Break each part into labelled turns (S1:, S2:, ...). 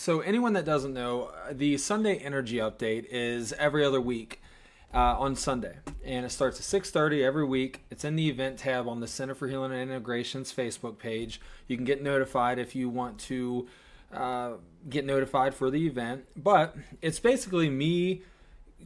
S1: So anyone that doesn't know, the Sunday Energy Update is every other week on Sunday, and it starts at 6:30 every week. It's in the event tab on the Center for Healing and Integration's Facebook page. You can get notified if you want to get notified for the event, but it's basically me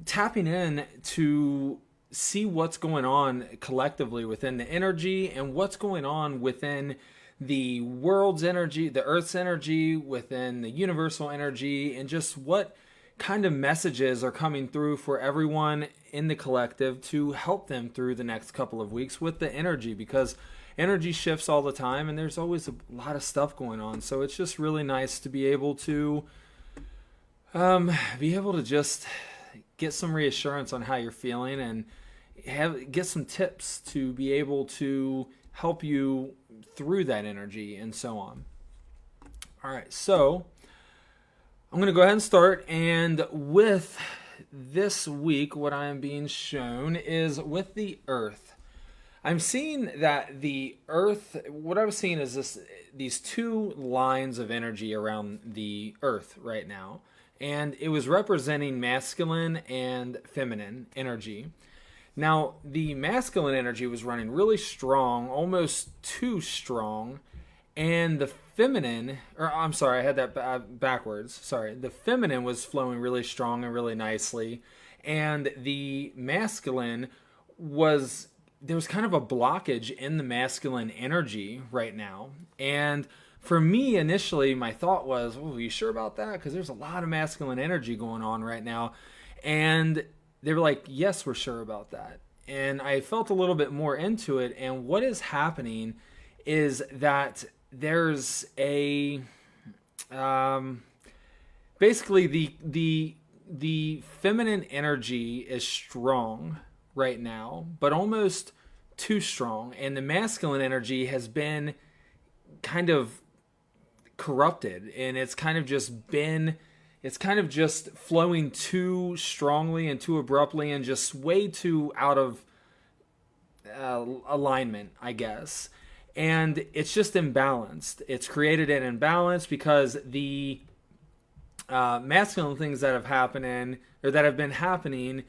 S1: tapping in to see what's going on collectively within the energy and what's going on within the world's energy, the Earth's energy, within the universal energy, and just what kind of messages are coming through for everyone in the collective to help them through the next couple of weeks with the energy, because energy shifts all the time and there's always a lot of stuff going on. So it's just really nice to be able to just get some reassurance on how you're feeling and get some tips to be able to help you through that energy and so on. All right, so I'm going to go ahead and start. And with this week, what I am being shown is with the Earth. I'm seeing that the Earth, what I was seeing is these two lines of energy around the Earth right now. And it was representing masculine and feminine energy. Now, the masculine energy was running really strong, almost too strong, and the feminine, or I'm sorry, I had that backwards. Sorry, the feminine was flowing really strong and really nicely, and the masculine there was kind of a blockage in the masculine energy right now. And for me, initially, my thought was, oh, are you sure about that? Because there's a lot of masculine energy going on right now. And they were like, yes, we're sure about that. And I felt a little bit more into it. And what is happening is that there's basically the feminine energy is strong right now, but almost too strong. And the masculine energy has been kind of corrupted, and it's kind of just flowing too strongly and too abruptly and just way too out of alignment, I guess. And it's just imbalanced. It's created an imbalance because the masculine things that have been happening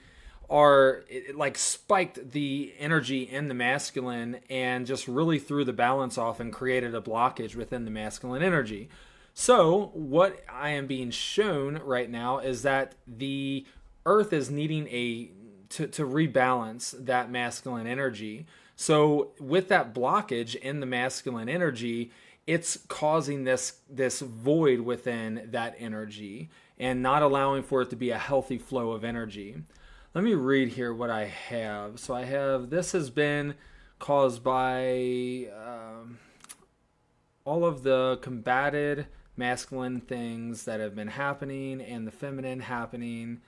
S1: are like spiked the energy in the masculine and just really threw the balance off and created a blockage within the masculine energy. So what I am being shown right now is that the Earth is needing to rebalance that masculine energy. So with that blockage in the masculine energy, it's causing this void within that energy and not allowing for it to be a healthy flow of energy. Let me read here what I have. So I have, this has been caused by all of the combated masculine things that have been happening and the feminine happening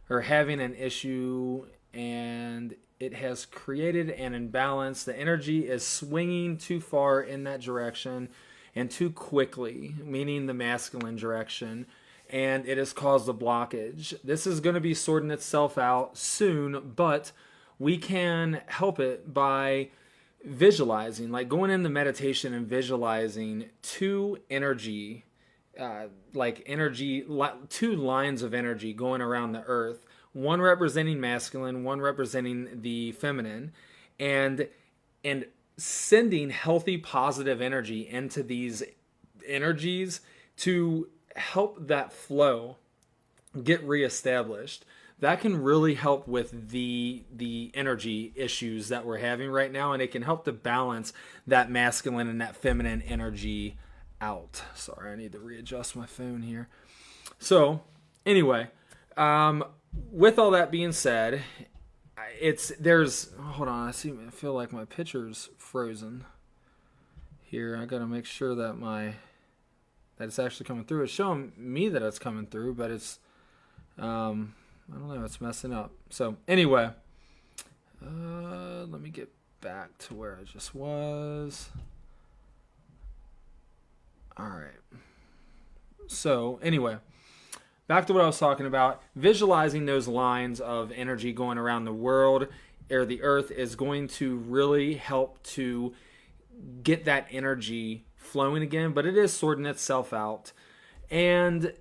S1: or having an issue, and it has created an imbalance. The energy is swinging too far in that direction and too quickly, meaning the masculine direction, and it has caused a blockage. This is going to be sorting itself out soon, but we can help it by visualizing, like going into meditation and visualizing two lines of energy going around the Earth, one representing masculine, one representing the feminine, and sending healthy, positive energy into these energies to help that flow get reestablished. That can really help with the energy issues that we're having right now, and it can help to balance that masculine and that feminine energy out. Sorry, I need to readjust my phone here. So anyway, with all that being said, hold on, I feel like my picture's frozen here. I gotta make sure that it's actually coming through. It's showing me that it's coming through, but it's I don't know, it's messing up. So anyway, let me get back to where I just was. All right. So anyway, back to what I was talking about. Visualizing those lines of energy going around the world or the Earth is going to really help to get that energy flowing again, but it is sorting itself out. And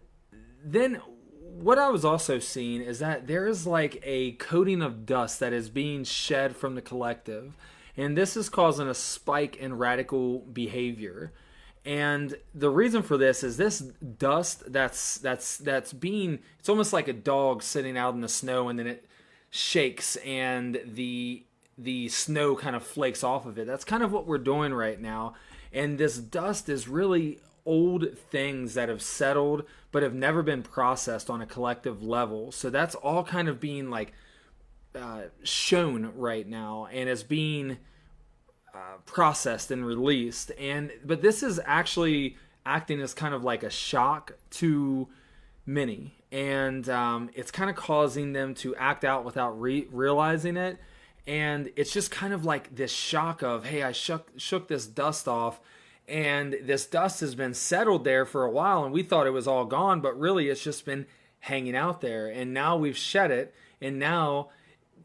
S1: then what I was also seeing is that there is like a coating of dust that is being shed from the collective, and this is causing a spike in radical behavior. And the reason for this is this dust that's being, it's almost like a dog sitting out in the snow and then it shakes and the snow kind of flakes off of it. That's kind of what we're doing right now. And this dust is really old things that have settled but have never been processed on a collective level. So that's all kind of being like shown right now and is being processed and released. But this is actually acting as kind of like a shock to many, and it's kind of causing them to act out without realizing it. And it's just kind of like this shock of, hey, I shook this dust off, and this dust has been settled there for a while, and we thought it was all gone, but really it's just been hanging out there. And now we've shed it, and now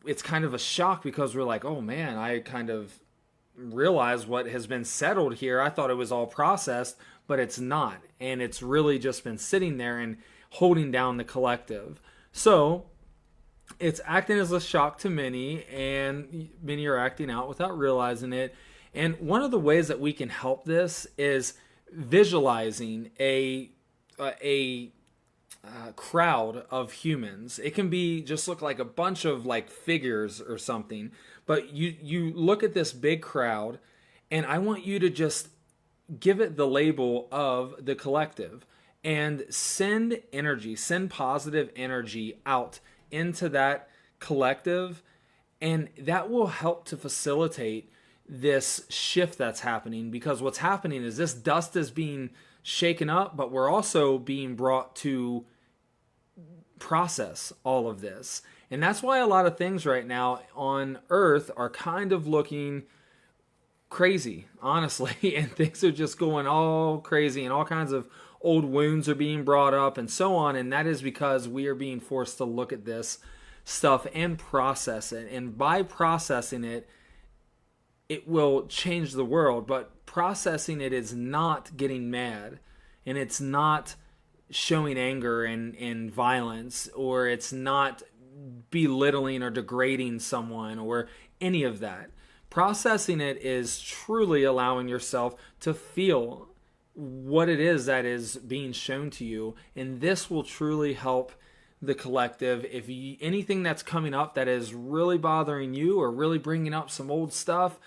S1: it's kind of a shock because we're like, oh man, I kind of realize what has been settled here. I thought it was all processed, but it's not. And it's really just been sitting there and holding down the collective. So it's acting as a shock to many, and many are acting out without realizing it. And one of the ways that we can help this is visualizing a crowd of humans. It can be just look like a bunch of like figures or something, but you look at this big crowd, and I want you to just give it the label of the collective and send positive energy out into that collective, and that will help to facilitate this shift that's happening. Because what's happening is this dust is being shaken up, but we're also being brought to process all of this. And that's why a lot of things right now on Earth are kind of looking crazy, honestly, and things are just going all crazy, and all kinds of old wounds are being brought up and so on. And that is because we are being forced to look at this stuff and process it. And by processing it, it will change the world. But processing it is not getting mad, and it's not showing anger and violence, or it's not belittling or degrading someone or any of that. Processing it is truly allowing yourself to feel what it is that is being shown to you, and this will truly help the collective. If anything that's coming up that is really bothering you or really bringing up some old stuff,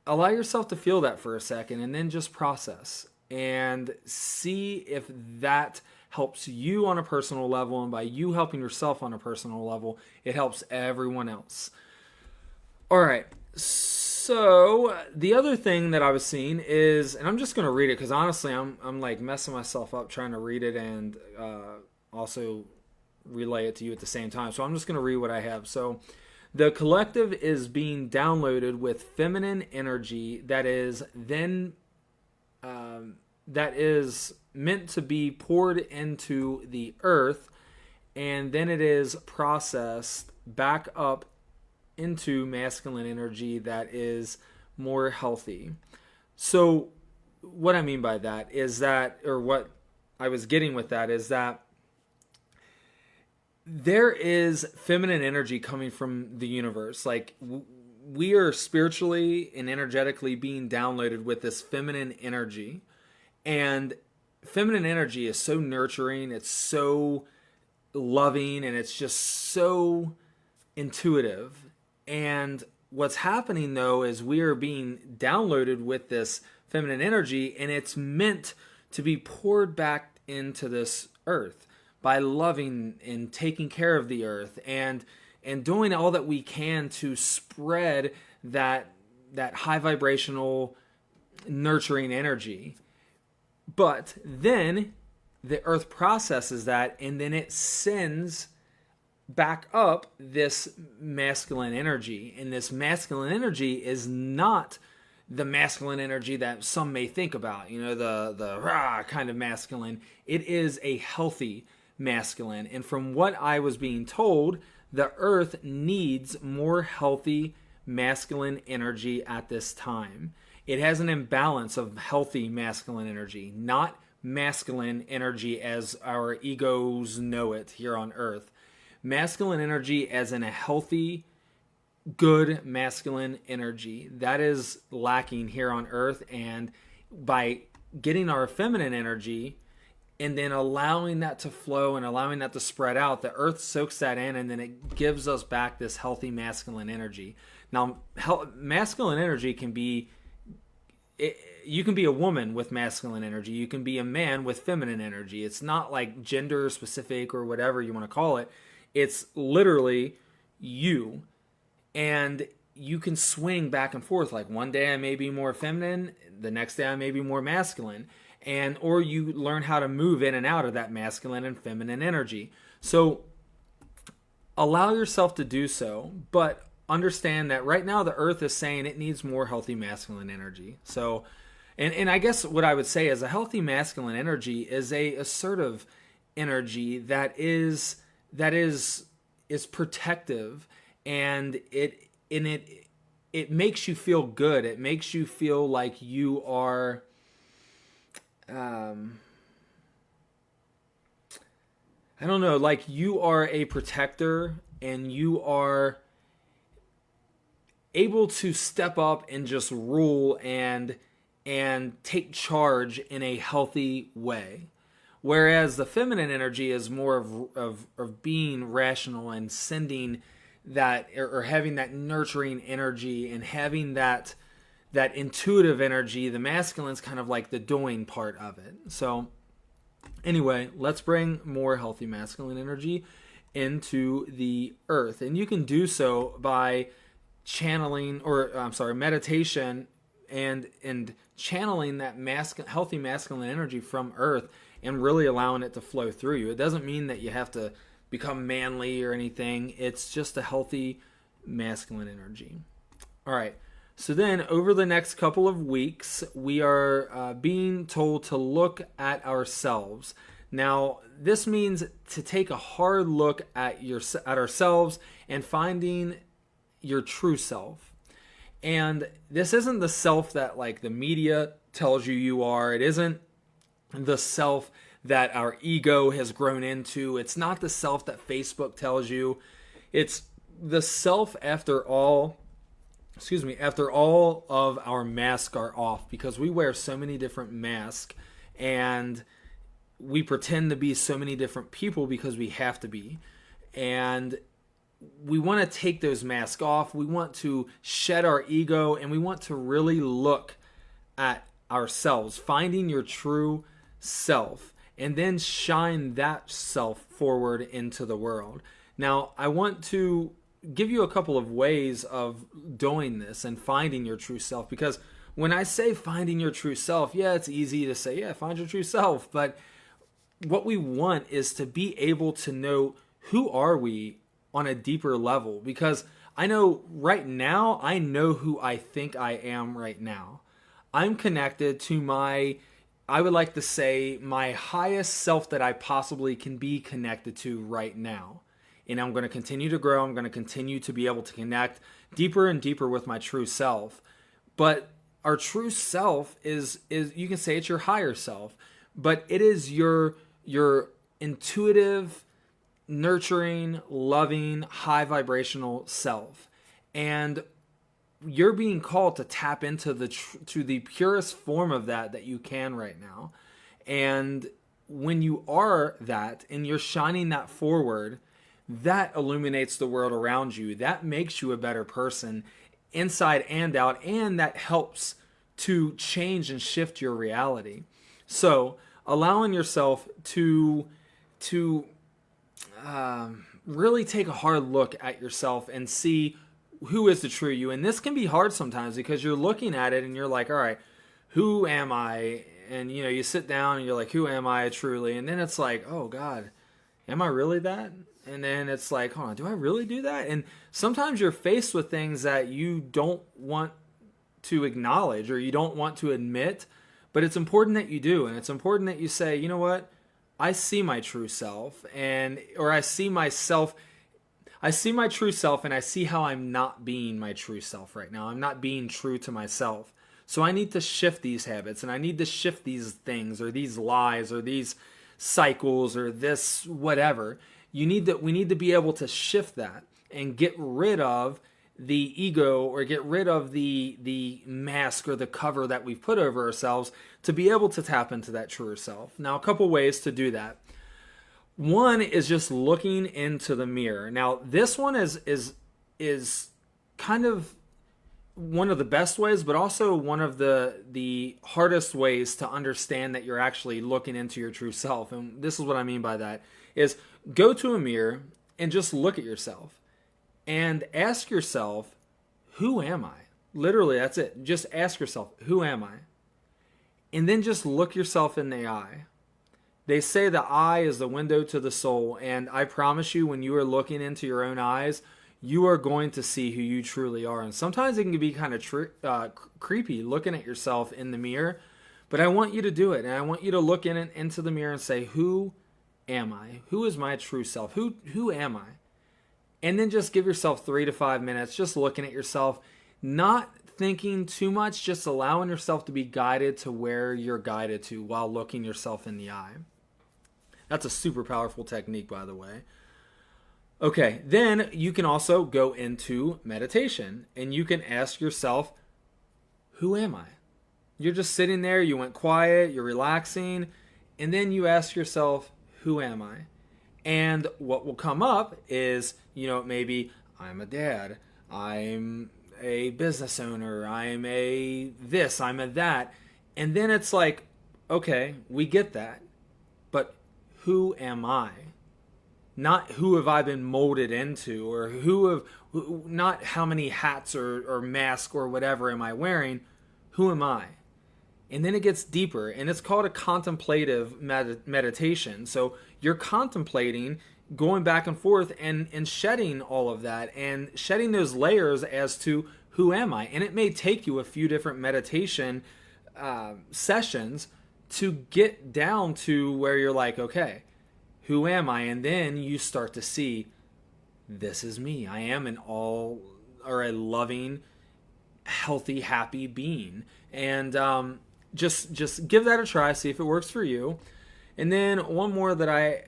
S1: allow yourself to feel that for a second, and then just process and see if that helps you on a personal level. And by you helping yourself on a personal level, it helps everyone else. All right. So the other thing that I was seeing is, and I'm just going to read it because honestly, I'm like messing myself up trying to read it and also relay it to you at the same time. So I'm just going to read what I have. So the collective is being downloaded with feminine energy that is then that is meant to be poured into the earth, and then it is processed back up into masculine energy that is more healthy. So what I mean by that is that, or what I was getting with that is that there is feminine energy coming from the universe. Like we are spiritually and energetically being downloaded with this feminine energy, and feminine energy is so nurturing, it's so loving, and it's just so intuitive. And what's happening though is we are being downloaded with this feminine energy, and it's meant to be poured back into this earth by loving and taking care of the earth and doing all that we can to spread that high vibrational nurturing energy. But then the earth processes that, and then it sends back up this masculine energy. And this masculine energy is not the masculine energy that some may think about, the rah kind of masculine. It is a healthy masculine. And from what I was being told, the earth needs more healthy masculine energy at this time. It has an imbalance of healthy masculine energy, not masculine energy as our egos know it here on earth. Masculine energy as in a healthy, good masculine energy. That is lacking here on earth. And by getting our feminine energy and then allowing that to flow and allowing that to spread out, the earth soaks that in and then it gives us back this healthy masculine energy. Now, masculine energy can be, you can be a woman with masculine energy. You can be a man with feminine energy. It's not like gender specific or whatever you want to call it. It's literally you. And you can swing back and forth. Like one day I may be more feminine, the next day I may be more masculine. And or you learn how to move in and out of that masculine and feminine energy. So allow yourself to do so, but understand that right now the earth is saying it needs more healthy masculine energy. So and I guess what I would say is a healthy masculine energy is a assertive energy that is protective, and it makes you feel good. It makes you feel like you are I don't know, like you are a protector and you are able to step up and just rule and take charge in a healthy way. Whereas the feminine energy is more of being rational and sending that or having that nurturing energy and having that intuitive energy. The masculine's kind of like the doing part of it. So anyway, let's bring more healthy masculine energy into the earth. And you can do so by channeling, meditation and channeling that healthy masculine energy from earth and really allowing it to flow through you. It doesn't mean that you have to become manly or anything. It's just a healthy masculine energy. All right. So then over the next couple of weeks, we are being told to look at ourselves. Now, this means to take a hard look at ourselves and finding your true self. And this isn't the self that like the media tells you are. It isn't the self that our ego has grown into. It's not the self that Facebook tells you. It's the self after all of our masks are off, because we wear so many different masks and we pretend to be so many different people because we have to be. And we want to take those masks off. We want to shed our ego and we want to really look at ourselves, finding your true self, and then shine that self forward into the world. Now, I want to give you a couple of ways of doing this and finding your true self, because when I say finding your true self, yeah, it's easy to say, yeah, find your true self, but what we want is to be able to know who are we on a deeper level, because I know right now, I know who I think I am right now. I'm connected to I would like to say, my highest self that I possibly can be connected to right now. And I'm going to continue to grow. I'm going to continue to be able to connect deeper and deeper with my true self. But our true self is you can say it's your higher self, but it is your intuitive, nurturing, loving, high vibrational self. And you're being called to tap into the purest form of that you can right now. And when you are that and you're shining that forward, that illuminates the world around you. That makes you a better person inside and out, and that helps to change and shift your reality. So allowing yourself to really take a hard look at yourself and see who is the true you. And this can be hard sometimes because you're looking at it and you're like, all right, who am I? And you sit down and you're like, who am I truly? And then it's like, oh God, am I really that? And then it's like, hold on, do I really do that? And sometimes you're faced with things that you don't want to acknowledge or you don't want to admit, but it's important that you do. And it's important that you say, you know what? I see my true self, or I see my true self, and I see how I'm not being my true self right now. I'm not being true to myself. So I need to shift these habits, and I need to shift these things or these lies or these cycles or this whatever. We need to be able to shift that and get rid of the ego, or get rid of the mask or the cover that we've put over ourselves, to be able to tap into that truer self. Now, a couple ways to do that. One is just looking into the mirror. Now, this one is kind of one of the best ways, but also one of the hardest ways to understand that you're actually looking into your true self. And this is what I mean by that is, go to a mirror and just look at yourself and ask yourself, who am I? Literally, that's it. Just ask yourself, who am I? And then just look yourself in the eye. They say the eye is the window to the soul, and I promise you, when you are looking into your own eyes, you are going to see who you truly are. And sometimes it can be kind of creepy looking at yourself in the mirror, but I want you to do it, and I want you to look into the mirror and say, who am I? Who is my true self? Who am I? And then just give yourself 3 to 5 minutes just looking at yourself, not thinking too much, just allowing yourself to be guided to where you're guided to while looking yourself in the eye. That's a super powerful technique, by the way. Okay, then you can also go into meditation, and you can ask yourself, who am I? You're just sitting there, you went quiet, you're relaxing, and then you ask yourself, who am I? And what will come up is, maybe I'm a dad, I'm a business owner, I'm a this, I'm a that. And then it's like, okay, we get that. But who am I? Not who have I been molded into, or not how many hats or masks or whatever am I wearing. Who am I? And then it gets deeper, and it's called a contemplative meditation. So you're contemplating, going back and forth and shedding all of that, and shedding those layers as to who am I. And it may take you a few different meditation sessions to get down to where you're like, okay, who am I? And then you start to see, this is me. I am a loving, healthy, happy being. And just give that a try, see if it works for you. And then one more that I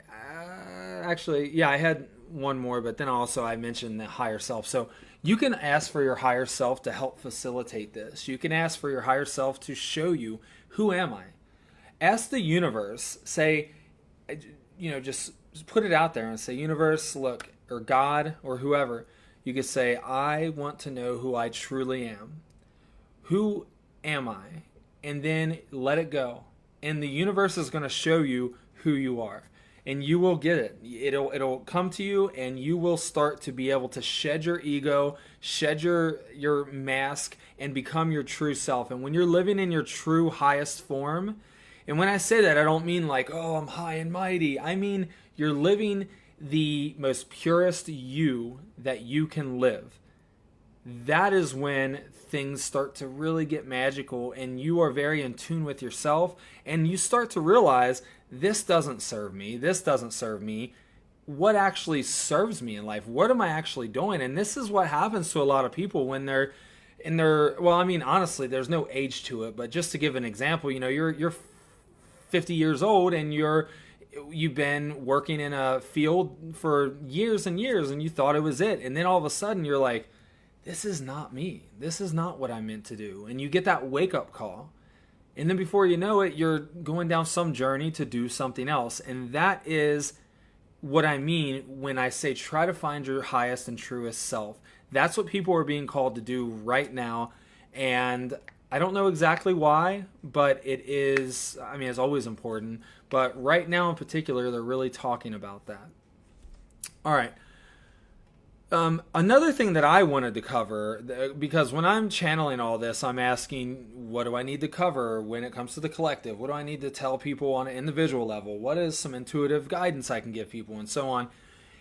S1: had one more, but then also I mentioned the higher self. So you can ask for your higher self to help facilitate this. You can ask for your higher self to show you, who am I? Ask the universe, say, just put it out there and say, universe, look, or God, or whoever. You could say, I want to know who I truly am. Who am I? And then let it go. And the universe is going to show you who you are. And you will get it. It'll come to you, and you will start to be able to shed your ego, shed your mask, and become your true self. And when you're living in your true highest form, and when I say that, I don't mean like, oh, I'm high and mighty. I mean, you're living the most purest you that you can live. That is when things start to really get magical, and you are very in tune with yourself, and you start to realize, this doesn't serve me. This doesn't serve me. What actually serves me in life? What am I actually doing? And this is what happens to a lot of people when they're in their, well, I mean, honestly, there's no age to it, but just to give an example, you're 50 years old, and you've been working in a field for years and years, and you thought it was it. And then all of a sudden you're like, this is not me. This is not what I'm meant to do. And you get that wake-up call. And then before you know it, you're going down some journey to do something else. And that is what I mean when I say try to find your highest and truest self. That's what people are being called to do right now. And I don't know exactly why, but it is, I mean, it's always important. But right now in particular, they're really talking about that. All right. Another thing that I wanted to cover, because when I'm channeling all this, I'm asking, what do I need to cover when it comes to the collective? What do I need to tell people on an individual level? What is some intuitive guidance I can give people, and so on?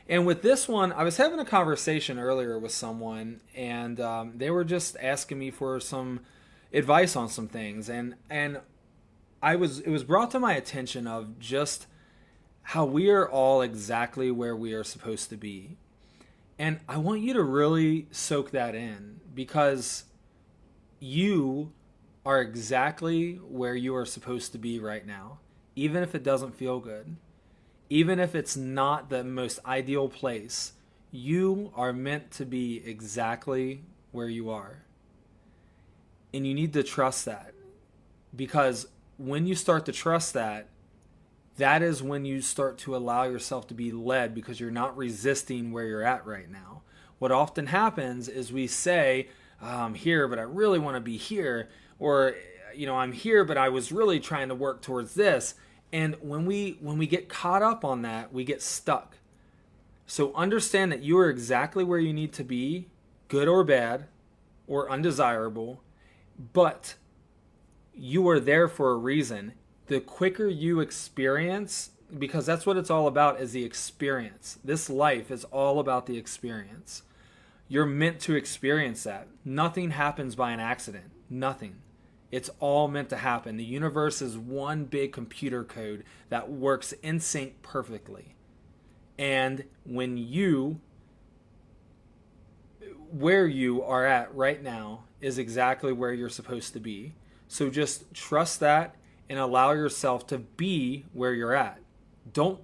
S1: And with this one, I was having a conversation earlier with someone, and they were just asking me for some advice on some things, and it was brought to my attention of just how we are all exactly where we are supposed to be. And I want you to really soak that in, because you are exactly where you are supposed to be right now, even if it doesn't feel good, even if it's not the most ideal place. You are meant to be exactly where you are. And you need to trust that, because when you start to trust that, that is when you start to allow yourself to be led, because you're not resisting where you're at right now. What often happens is we say, I'm here, but I really want to be here. Or, I'm here, but I was really trying to work towards this. And when we get caught up on that, we get stuck. So understand that you are exactly where you need to be, good or bad, or undesirable, but you are there for a reason. The quicker you experience, because that's what it's all about, is the experience. This life is all about the experience. You're meant to experience that. Nothing happens by an accident. Nothing. It's all meant to happen. The universe is one big computer code that works in sync perfectly. And where you are at right now is exactly where you're supposed to be. So just trust that and allow yourself to be where you're at. Don't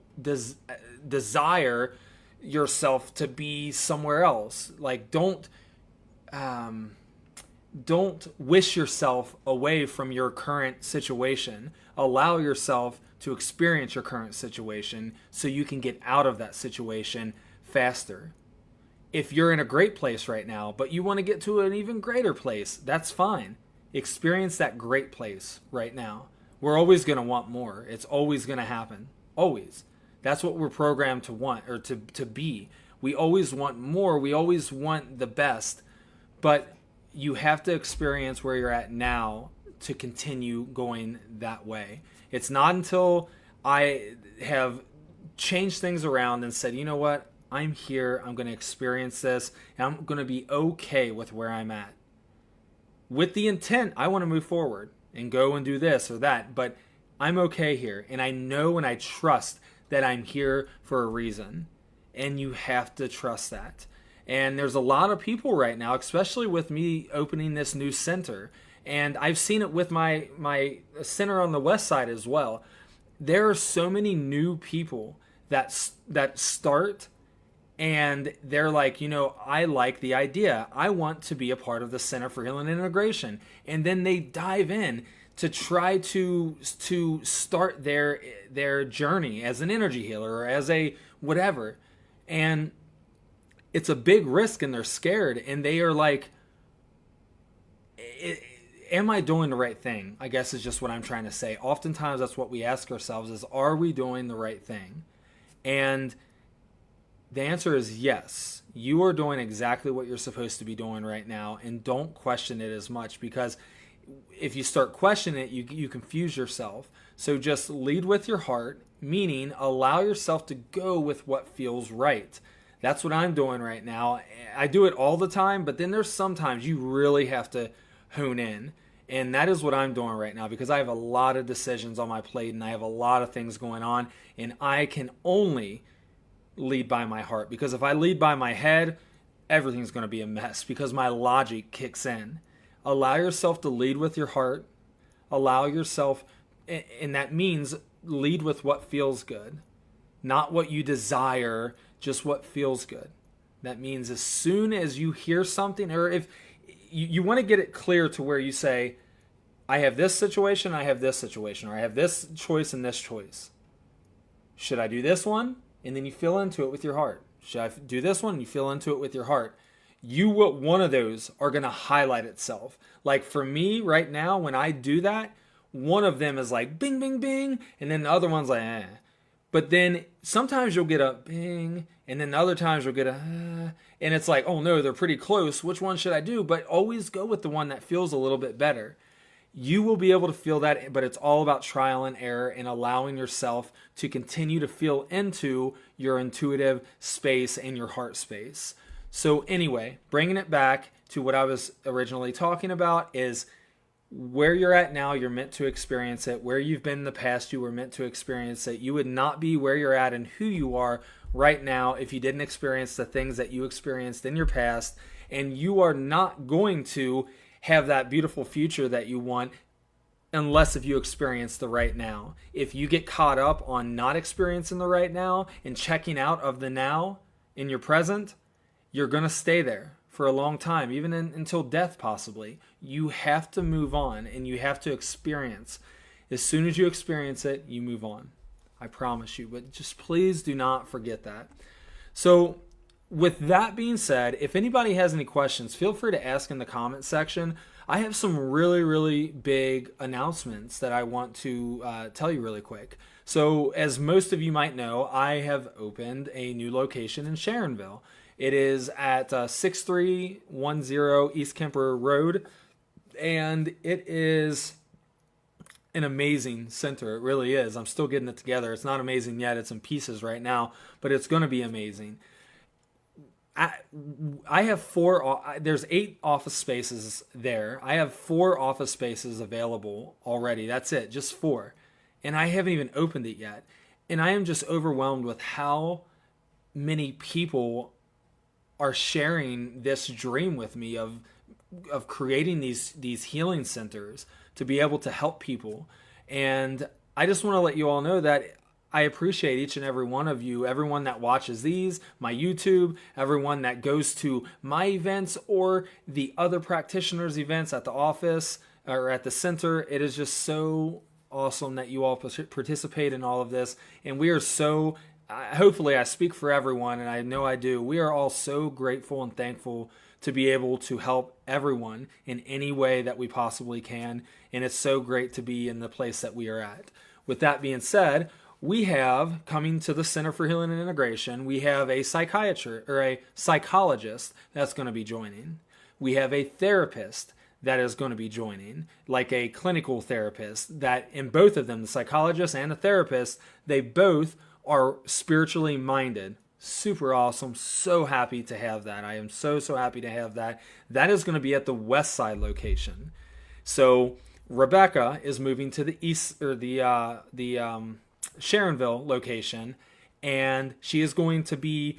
S1: desire yourself to be somewhere else. Like, don't wish yourself away from your current situation. Allow yourself to experience your current situation so you can get out of that situation faster. If you're in a great place right now, but you want to get to an even greater place, that's fine. Experience that great place right now. We're always going to want more. It's always going to happen. Always. That's what we're programmed to want, or to be. We always want more. We always want the best. But you have to experience where you're at now to continue going that way. It's not until I have changed things around and said, you know what, I'm here, I'm going to experience this, and I'm going to be okay with where I'm at. With the intent, I want to move forward and go and do this or that, but I'm okay here. And I know and I trust that I'm here for a reason. And you have to trust that. And there's a lot of people right now, especially with me opening this new center. And I've seen it with my center on the west side as well. There are so many new people that start and they're like, I like the idea. I want to be a part of the Center for Healing and Integration. And then they dive in to try to start their journey as an energy healer or as a whatever. And it's a big risk and they're scared and they are like, am I doing the right thing? I guess is just what I'm trying to say. Oftentimes that's what we ask ourselves is, are we doing the right thing? And the answer is yes. You are doing exactly what you're supposed to be doing right now, and don't question it as much, because if you start questioning it, you confuse yourself. So just lead with your heart, meaning allow yourself to go with what feels right. That's what I'm doing right now. I do it all the time, but then there's sometimes you really have to hone in. And that is what I'm doing right now, because I have a lot of decisions on my plate and I have a lot of things going on, and I can only lead by my heart, because if I lead by my head, everything's going to be a mess because my logic kicks in. Allow yourself to lead with your heart. Allow yourself, and that means lead with what feels good, not what you desire, just what feels good. That means as soon as you hear something, or if you want to get it clear to where you say, I have this situation, I have this situation, or I have this choice and this choice. Should I do this one? And then you feel into it with your heart. Should I do this one? And you feel into it with your heart. One of those are going to highlight itself. Like for me right now, when I do that, one of them is like bing, bing, bing. And then the other one's like, eh. But then sometimes you'll get a bing. And then other times you'll get a, and it's like, oh no, they're pretty close. Which one should I do? But always go with the one that feels a little bit better. You will be able to feel that, but it's all about trial and error and allowing yourself to continue to feel into your intuitive space and your heart space. So anyway, bringing it back to what I was originally talking about is where you're at now, you're meant to experience it. Where you've been in the past, you were meant to experience it. You would not be where you're at and who you are right now if you didn't experience the things that you experienced in your past, and you are not going to have that beautiful future that you want unless if you experience the right now. If you get caught up on not experiencing the right now and checking out of the now in your present, you're going to stay there for a long time, even until death possibly. You have to move on and you have to experience. As soon as you experience it, you move on. I promise you. But just please do not forget that. So with that being said, if anybody has any questions, feel free to ask in the comment section. I have some really, really big announcements that I want to tell you really quick. So as most of you might know, I have opened a new location in Sharonville. It is at 6310 East Kemper Road, and it is an amazing center. It really is. I'm still getting it together. It's not amazing yet. It's in pieces right now, but it's going to be amazing. I have there's 8 office spaces there. I have 4 office spaces available already. That's it, just 4. And I haven't even opened it yet. And I am just overwhelmed with how many people are sharing this dream with me of creating these healing centers to be able to help people. And I just want to let you all know that I appreciate each and every one of you, everyone that watches these, my YouTube, everyone that goes to my events or the other practitioners' events at the office or at the center. It is just so awesome that you all participate in all of this. And we are so, hopefully I speak for everyone, and I know I do. We are all so grateful and thankful to be able to help everyone in any way that we possibly can. And it's so great to be in the place that we are at. With that being said, we have, coming to the Center for Healing and Integration, we have a psychiatrist or a psychologist that's going to be joining. We have a therapist that is going to be joining, like a clinical therapist, that in both of them, the psychologist and the therapist, they both are spiritually minded. Super awesome. So happy to have that. I am so happy to have that. That is going to be at the West Side location. So Rebecca is moving to the east, or the Sharonville location, and she is going to be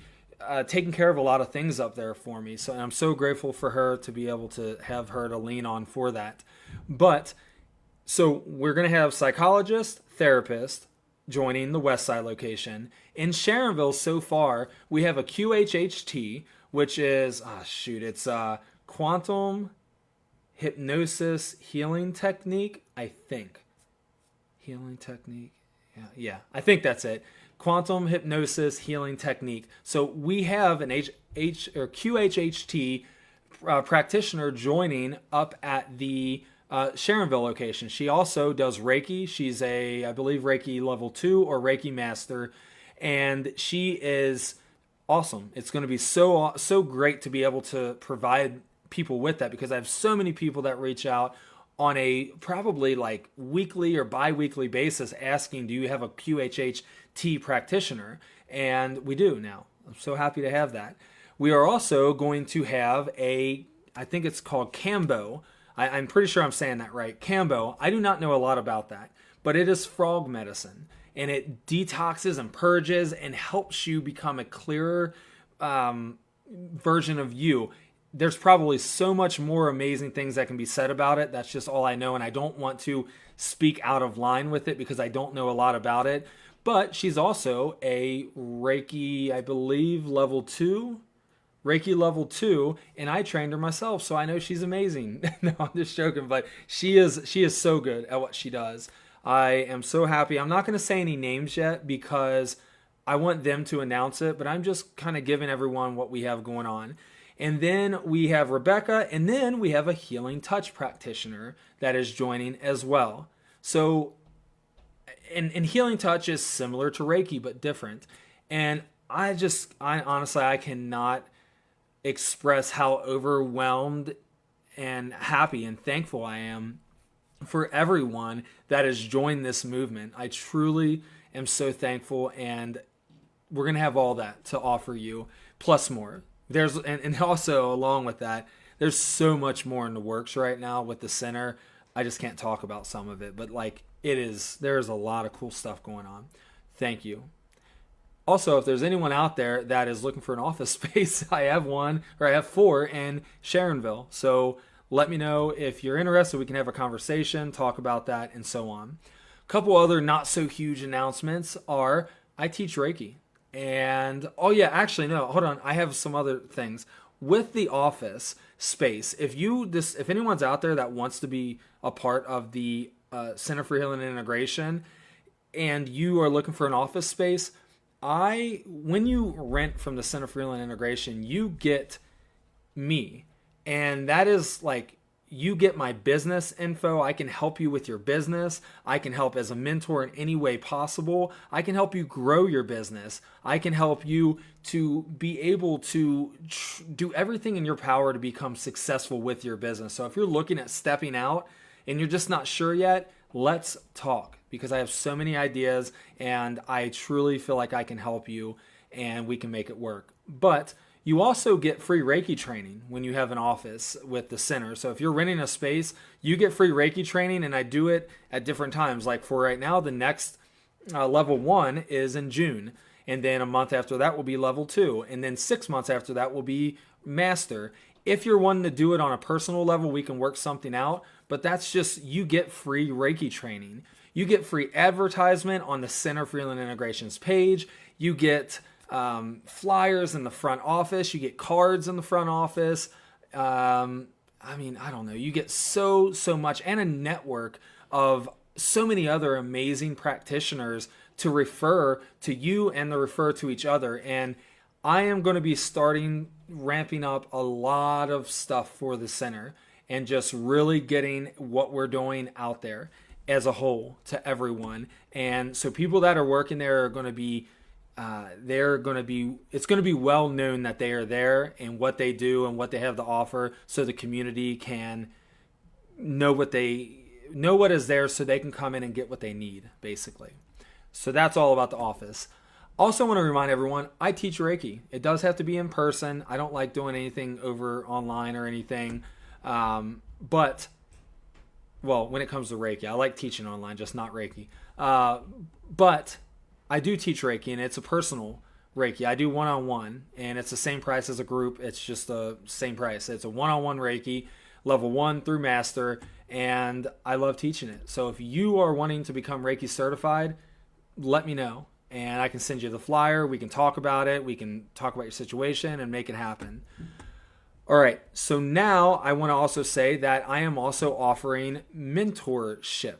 S1: taking care of a lot of things up there for me. So I'm so grateful for her to be able to have her to lean on for that. But so we're going to have psychologist, therapist joining the West Side location. In Sharonville so far, we have a QHHT, which is, it's quantum hypnosis healing technique, I think. Healing technique. Yeah, I think that's it. Quantum hypnosis healing technique. So we have an QHHT practitioner joining up at the Sharonville location. She also does Reiki. She's I believe, Reiki level 2 or Reiki master, and she is awesome. It's going to be so great to be able to provide people with that, because I have so many people that reach out on a probably like weekly or bi-weekly basis asking, do you have a QHHT practitioner? And we do now. I'm so happy to have that. We are also going to have I think it's called Kambo. I'm pretty sure I'm saying that right. Kambo. I do not know a lot about that, but it is frog medicine, and it detoxes and purges and helps you become a clearer version of you. There's probably so much more amazing things that can be said about it. That's just all I know, and I don't want to speak out of line with it because I don't know a lot about it. But she's also a Reiki, I believe, level 2. Reiki level 2, and I trained her myself, so I know she's amazing. No, I'm just joking, but she is so good at what she does. I am so happy. I'm not going to say any names yet because I want them to announce it, but I'm just kind of giving everyone what we have going on. And then we have Rebecca, and then we have a Healing Touch practitioner that is joining as well. So, and Healing Touch is similar to Reiki, but different. And I honestly, I cannot express how overwhelmed and happy and thankful I am for everyone that has joined this movement. I truly am so thankful, and we're going to have all that to offer you, plus more. And also along with that, there's so much more in the works right now with the center. I just can't talk about some of it, but there's a lot of cool stuff going on. Thank you. Also, if there's anyone out there that is looking for an office space, I have 4 in Sharonville. So let me know if you're interested. We can have a conversation, talk about that, and so on. A couple other not so huge announcements are I teach Reiki. And actually no, hold on. I have some other things with the office space. If anyone's out there that wants to be a part of the Center for Healing and Integration, and you are looking for an office space, when you rent from the Center for Healing and Integration, you get me, and that is like, you get my business info. I can help you with your business. I can help as a mentor in any way possible. I can help you grow your business. I can help you to be able to do everything in your power to become successful with your business. So if you're looking at stepping out and you're just not sure yet, let's talk, because I have so many ideas and I truly feel like I can help you and we can make it work. But you also get free Reiki training when you have an office with the center. So if you're renting a space, you get free Reiki training, and I do it at different times. Like for right now, the next level 1 is in June, and then a month after that will be level 2, and then 6 months after that will be master. If you're wanting to do it on a personal level, we can work something out, but that's just, you get free Reiki training. You get free advertisement on the Center for Healing Integration's page. You get flyers in the front office. You get cards in the front office. I don't know. You get so much, and a network of so many other amazing practitioners to refer to you and to refer to each other. And I am going to be ramping up a lot of stuff for the center and just really getting what we're doing out there as a whole to everyone. And so people that are working there are going to be it's going to be well known that they are there and what they do and what they have to offer, so the community can know what is there, so they can come in and get what they need, basically. So that's all about the office. Also want to remind everyone, I teach Reiki. It does have to be in person. I don't like doing anything over online or anything. But when it comes to Reiki, I like teaching online, just not Reiki. But I do teach Reiki, and it's a personal Reiki. I do one-on-one, and it's the same price as a group. It's just the same price. It's a one-on-one Reiki, level 1 through master, and I love teaching it. So if you are wanting to become Reiki certified, let me know, and I can send you the flyer. We can talk about it. We can talk about your situation and make it happen. All right, so now I want to also say that I am also offering mentorship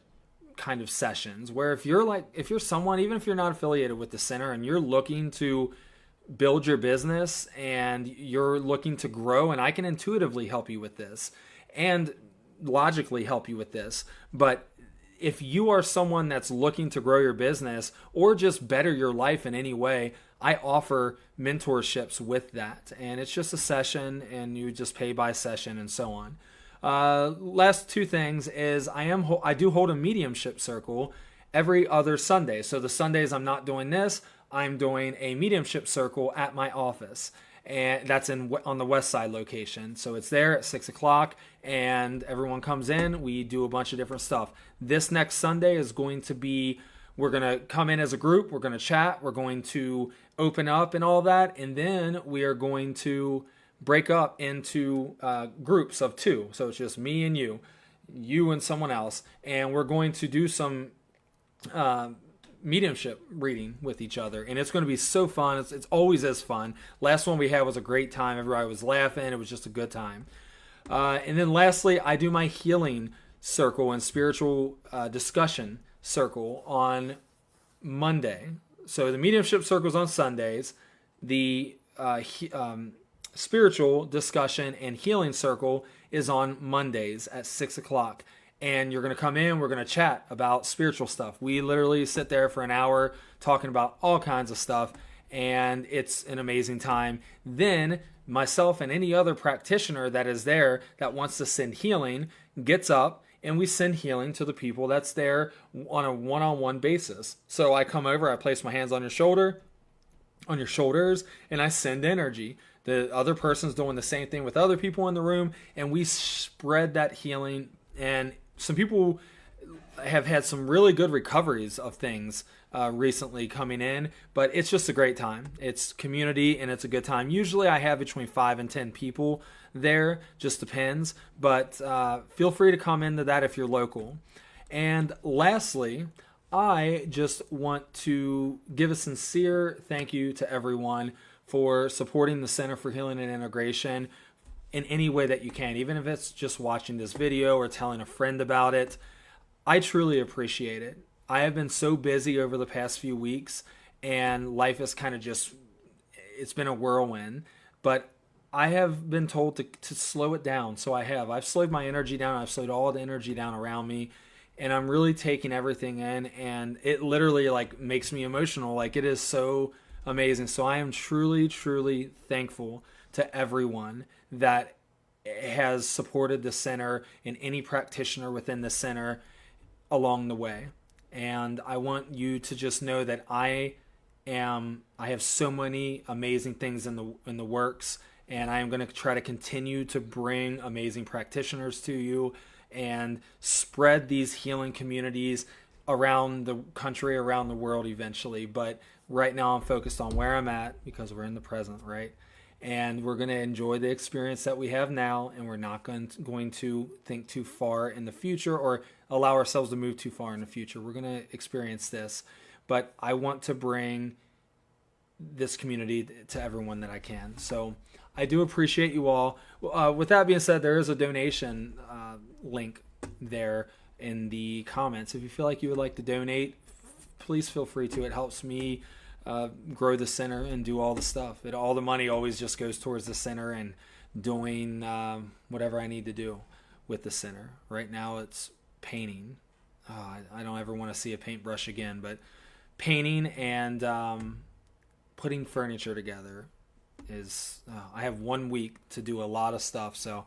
S1: kind of sessions, where if you're someone, even if you're not affiliated with the center and you're looking to build your business and you're looking to grow, and I can intuitively help you with this and logically help you with this, but if you are someone that's looking to grow your business or just better your life in any way, I offer mentorships with that, and it's just a session and you just pay by session and so on. Last two things is I do hold a mediumship circle every other Sunday. So the Sundays I'm not doing this, I'm doing a mediumship circle at my office, and that's on the West Side location. So it's there at 6:00, and everyone comes in. We do a bunch of different stuff. This next Sunday is going to be, we're going to come in as a group. We're going to chat. We're going to open up and all that, and then we are going to break up into groups of 2. So it's just me and you and someone else. And we're going to do some mediumship reading with each other. And it's going to be so fun. It's always as fun. Last one we had was a great time. Everybody was laughing. It was just a good time. And then lastly, I do my healing circle and spiritual discussion circle on Monday. So the mediumship circle is on Sundays. The spiritual discussion and healing circle is on Mondays at 6:00. And you're going to come in, we're going to chat about spiritual stuff. We literally sit there for an hour talking about all kinds of stuff, and it's an amazing time. Then myself and any other practitioner that is there that wants to send healing gets up, and we send healing to the people that's there on a one-on-one basis. So I come over, I place my hands on your shoulders, and I send energy. The other person's doing the same thing with other people in the room, and we spread that healing. And some people have had some really good recoveries of things recently coming in, but it's just a great time. It's community and it's a good time. Usually I have between 5 and 10 people there, just depends, but feel free to come into that if you're local. And lastly, I just want to give a sincere thank you to everyone for supporting the Center for Healing and Integration in any way that you can, even if it's just watching this video or telling a friend about it. I truly appreciate it. I have been so busy over the past few weeks, and life is kind of just, it's been a whirlwind, but I have been told to slow it down. So I have. I've slowed my energy down. I've slowed all the energy down around me, and I'm really taking everything in, and it literally like makes me emotional. Like, it is so amazing. So I am truly, truly thankful to everyone that has supported the center and any practitioner within the center along the way. And I want you to just know that I have so many amazing things in the works, and I am going to try to continue to bring amazing practitioners to you and spread these healing communities around the country, around the world eventually. But right now I'm focused on where I'm at because we're in the present, right? And we're going to enjoy the experience that we have now, and we're not going to think too far in the future or allow ourselves to move too far in the future. We're going to experience this, but I want to bring this community to everyone that I can. So I do appreciate you all. With that being said, there is a donation link there in the comments. If you feel like you would like to donate, please feel free to. It helps me grow the center and do all the stuff. All the money always just goes towards the center and doing whatever I need to do with the center. Right now it's painting. I don't ever want to see a paintbrush again, but painting and putting furniture together is, I have 1 week to do a lot of stuff. So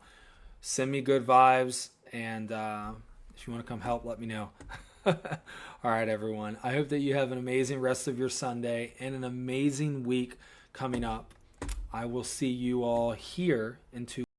S1: send me good vibes, and if you want to come help, let me know. All right, everyone. I hope that you have an amazing rest of your Sunday and an amazing week coming up. I will see you all here in 2